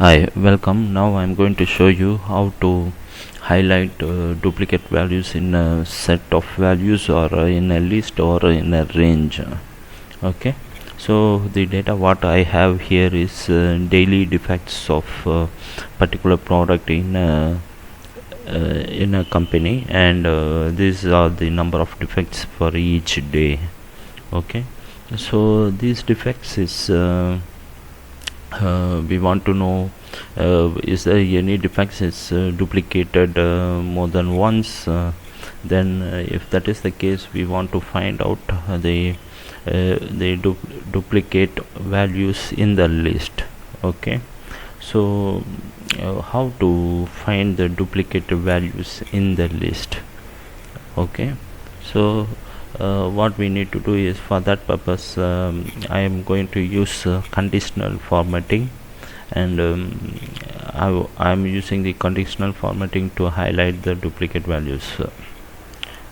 Hi, welcome. Now I'm going to show you how to highlight duplicate values in a set of values or in a list or in a range. Okay, so the data what I have here is daily defects of particular product in a company, and these are the number of defects for each day. Okay, so these defects is we want to know is there any defects is duplicated more than once. Then if that is the case, we want to find out the duplicate values in the list. Okay, so how to find the duplicate values in the list? Okay, so what we need to do is, for that purpose, I am going to use conditional formatting, and I am using the conditional formatting to highlight the duplicate values.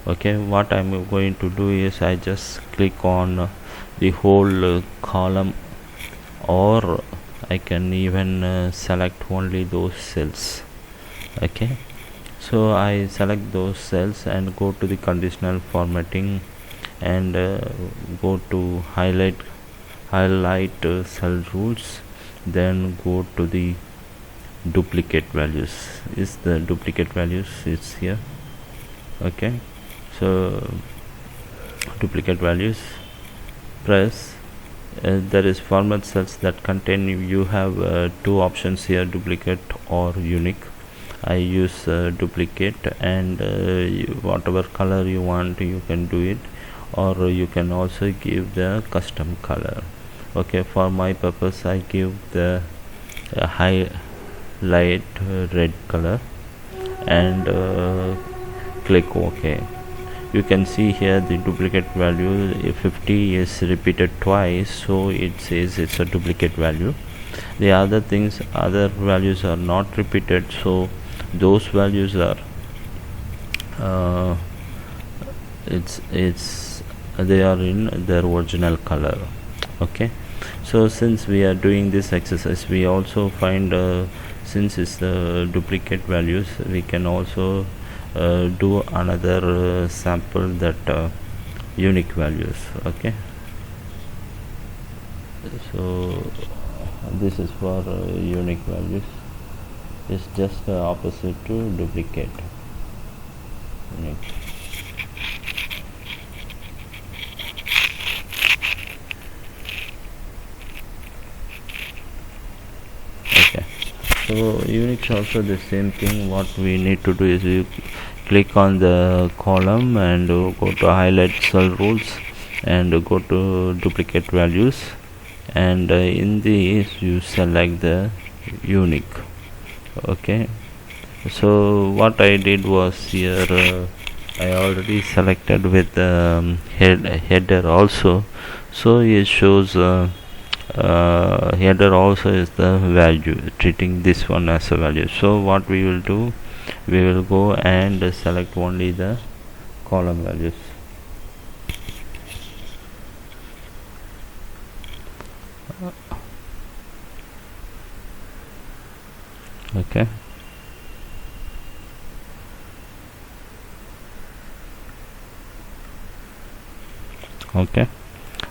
Okay, what I am going to do is I just click on the whole column, or I can even select only those cells. Okay, so I select those cells and go to the conditional formatting and go to highlight cell rules, then go to the duplicate values. Is the duplicate values is here. Okay, so duplicate values, press there is format cells that contain, you have two options here, duplicate or unique. I use duplicate, and whatever color you want you can do it, or you can also give the custom color. Okay, for my purpose I give the highlight red color and click OK. You can see here the duplicate value, if 50 is repeated twice, so it says it's a duplicate value. The other values are not repeated, so those values are they are in their original color. Okay, so since we are doing this exercise, we also find since it's the duplicate values, we can also do another sample, that unique values. Okay, so this is for unique values. It's just the opposite to duplicate. Unique. Okay, so unique also the same thing. What we need to do is you click on the column and go to highlight cell rules and go to duplicate values, and in these you select the unique. Okay, so what I did was here I already selected with header also, so it shows header also is the value, treating this one as a value. So what we will do, we will go and select only the column values. Okay, okay,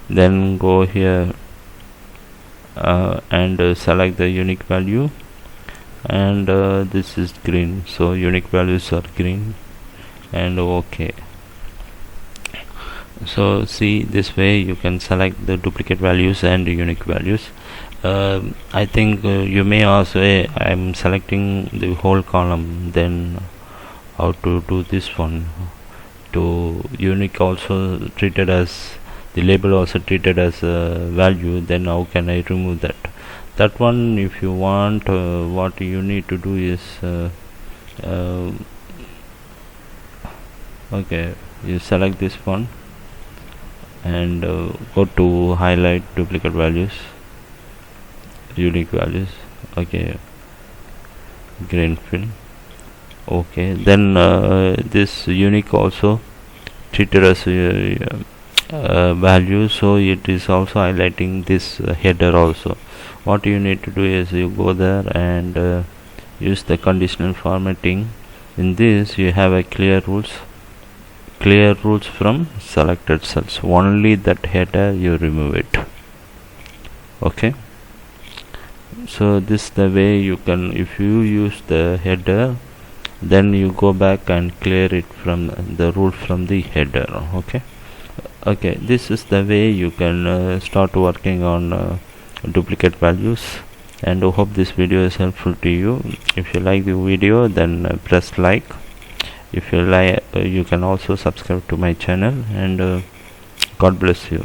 then go here and select the unique value, and this is green, so unique values are green, and okay. So see, this way you can select the duplicate values and unique values. I think you may also I'm selecting the whole column, then how to do this one? To unique also treated as the label, also treated as a value, then how can I remove that? That one, if you want, what you need to do is okay, you select this one and go to highlight duplicate values, unique values. Okay, green fill. Okay, then this unique also treated as value, so it is also highlighting this header also. what you need to do is you go there and use the conditional formatting. In this you have a clear rules from selected cells, only that header you remove it. Okay, so this is the way you can, if you use the header, then you go back and clear it from the rule from the header. Okay, this is the way you can start working on duplicate values, and I hope this video is helpful to you. If you like the video, then press like. If you like, you can also subscribe to my channel, and God bless you.